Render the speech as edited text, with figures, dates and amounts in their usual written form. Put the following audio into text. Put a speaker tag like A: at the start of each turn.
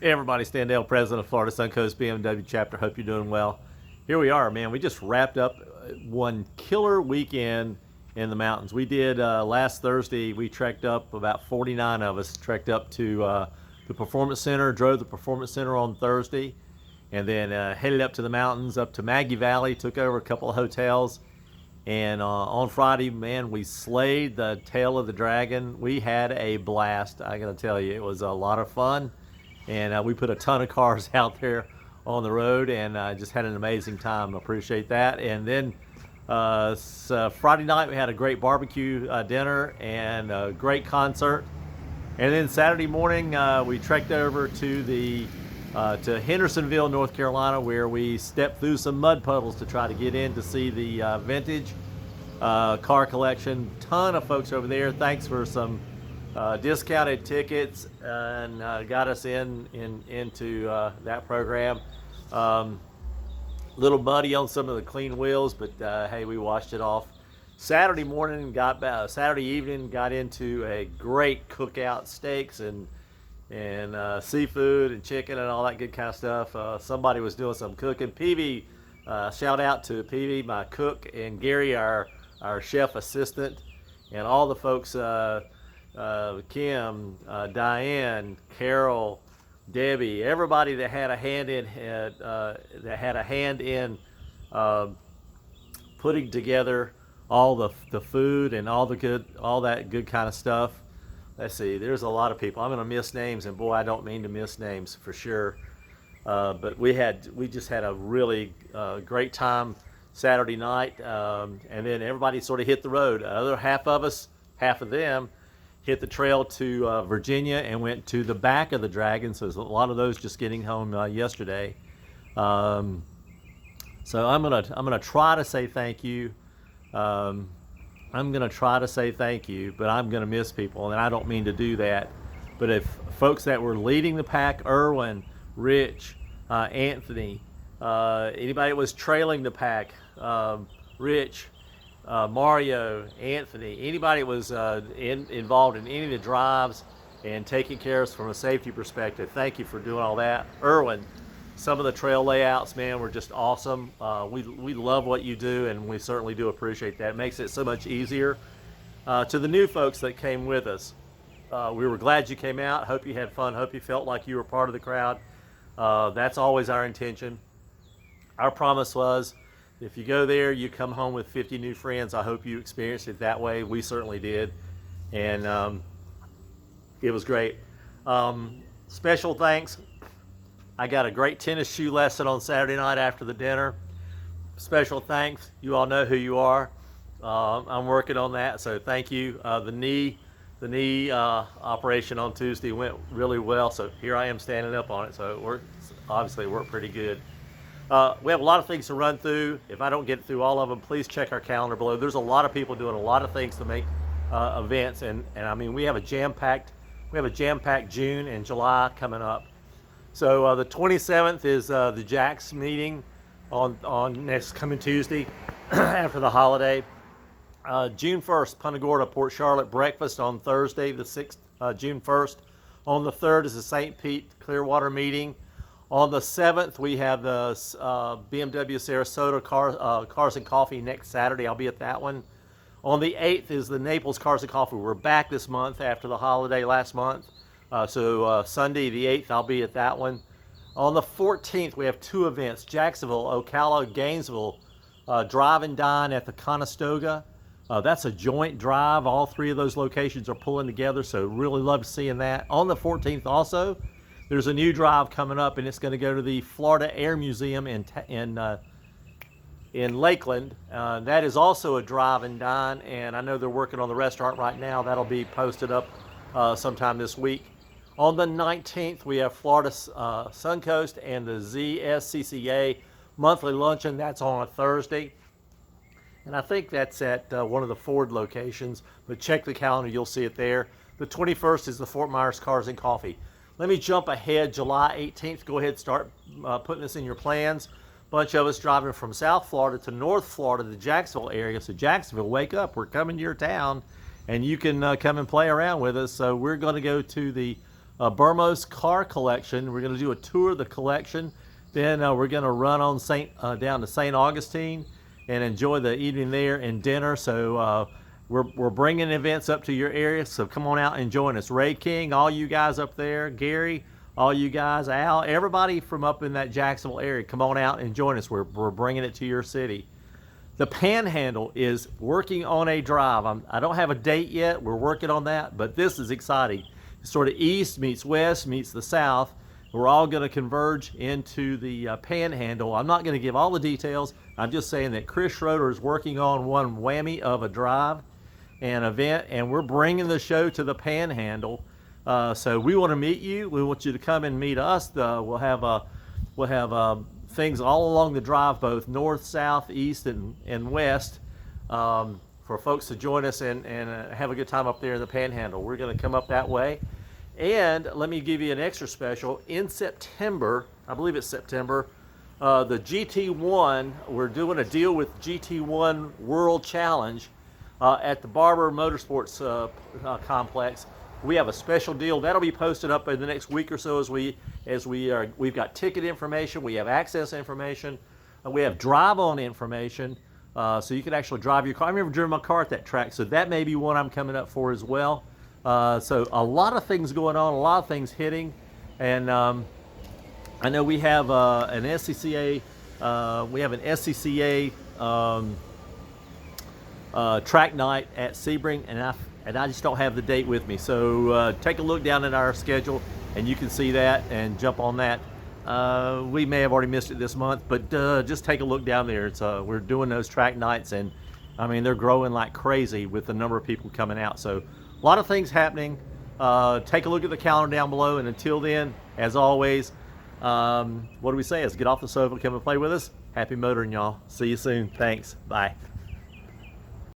A: Hey everybody, Stan Dale, President of Florida Suncoast BMW Chapter. Hope you're doing well. Here we are, man. We just wrapped up one killer weekend in the mountains. We did last Thursday, we trekked up, about 49 of us, trekked up to the Performance Center, drove the Performance Center on Thursday, and then headed up to the mountains, up to Maggie Valley, took over a couple of hotels. And on Friday, man, we slayed the tail of the dragon. We had a blast. I gotta tell you, it was a lot of fun. And we put a ton of cars out there on the road, and just had an amazing time. Appreciate that. And then Friday night we had a great barbecue dinner and a great concert. And then Saturday morning we trekked over to to Hendersonville, North Carolina, where we stepped through some mud puddles to try to get in to see the vintage car collection. Ton of folks over there. Thanks for some discounted tickets and got us into that program. Little muddy on some of the clean wheels, but hey, we washed it off. Saturday evening, got into a great cookout, steaks and seafood and chicken and all that good kind of stuff. Somebody was doing some cooking. Peavy, shout out to Peavy, my cook, and Gary, our chef assistant, and all the folks. Kim, Diane, Carol, Debbie, everybody that had a hand in putting together all the food and all that good kind of stuff. Let's see, there's a lot of people. I'm gonna miss names, and boy, I don't mean to miss names for sure. But we just had a really great time Saturday night, and then everybody sort of hit the road. The other half of them hit the trail to Virginia and went to the back of the Dragon. So there's a lot of those just getting home yesterday. So I'm gonna try to say thank you. I'm gonna try to say thank you, but I'm gonna miss people, and I don't mean to do that. But if folks that were leading the pack, Irwin, Rich, Anthony, anybody that was trailing the pack, Rich, Mario, Anthony, anybody that was involved in any of the drives and taking care of us from a safety perspective, thank you for doing all that. Irwin, some of the trail layouts, man, were just awesome. We love what you do, and we certainly do appreciate that. It makes it so much easier. To the new folks that came with us, we were glad you came out. Hope you had fun. Hope you felt like you were part of the crowd. That's always our intention. Our promise was, if you go there, you come home with 50 new friends. I hope you experienced it that way. We certainly did. And it was great. Special thanks. I got a great tennis shoe lesson on Saturday night after the dinner. Special thanks. You all know who you are. I'm working on that, so thank you. The knee operation on Tuesday went really well, so here I am standing up on it. So it worked pretty good. We have a lot of things to run through. If I don't get through all of them, please check our calendar below. There's a lot of people doing a lot of things to make events, and I mean, we have a jam-packed June and July coming up. So the 27th is the Jack's meeting on next coming Tuesday after the holiday. June 1st, Punta Gorda, Port Charlotte breakfast on Thursday, the 6th, June 1st. On the 3rd is the St. Pete Clearwater meeting. On the 7th, we have the BMW Sarasota Cars and Coffee next Saturday. I'll be at that one. On the 8th is the Naples Cars and Coffee. We're back this month after the holiday last month. So Sunday the 8th, I'll be at that one. On the 14th, we have two events, Jacksonville, Ocala, Gainesville, Drive and Dine at the Conestoga. That's a joint drive. All three of those locations are pulling together, so really love seeing that. On the 14th also, there's a new drive coming up, and it's going to go to the Florida Air Museum in Lakeland. That is also a drive and dine, and I know they're working on the restaurant right now. That'll be posted up sometime this week. On the 19th, we have Florida Suncoast and the ZSCCA monthly luncheon. That's on a Thursday. And I think that's at one of the Ford locations, but check the calendar, you'll see it there. The 21st is the Fort Myers Cars and Coffee. Let me jump ahead, July 18th. Go ahead and start putting this in your plans. Bunch of us driving from South Florida to North Florida, the Jacksonville area. So Jacksonville, wake up, we're coming to your town, and you can come and play around with us. So we're going to go to the Burmos car collection. We're going to do a tour of the collection. Then we're going to run on down to St. Augustine and enjoy the evening there and dinner. So we're bringing events up to your area. So come on out and join us. Ray King, all you guys up there, Gary, all you guys, Al, everybody from up in that Jacksonville area, come on out and join us. We're bringing it to your city. The Panhandle is working on a drive. I don't have a date yet. We're working on that, but this is exciting. It's sort of east meets west meets the south. We're all going to converge into the Panhandle. I'm not going to give all the details. I'm just saying that Chris Schroeder is working on one whammy of a drive and event, and we're bringing the show to the Panhandle. So we want to meet you. We want you to come and meet us. We'll have things all along the drive, both north, south, east, and west, for folks to join us and have a good time up there in the Panhandle. We're going to come up that way. And let me give you an extra special. In September, I believe it's September, the GT1, we're doing a deal with GT1 World Challenge at the Barber Motorsports complex. We have a special deal that'll be posted up in the next week or so we've got ticket information, we have access information, we have drive-on information, so you can actually drive your car. I remember driving my car at that track, so that may be one I'm coming up for as well. So a lot of things going on, a lot of things hitting, and I know we have an SCCA, track night at Sebring, and I just don't have the date with me. So take a look down at our schedule, and you can see that and jump on that. We may have already missed it this month, but just take a look down there. It's we're doing those track nights, and I mean they're growing like crazy with the number of people coming out. So a lot of things happening. Take a look at the calendar down below, and until then, as always, what do we say? Is get off the sofa, come and play with us. Happy motoring, y'all. See you soon. Thanks. Bye.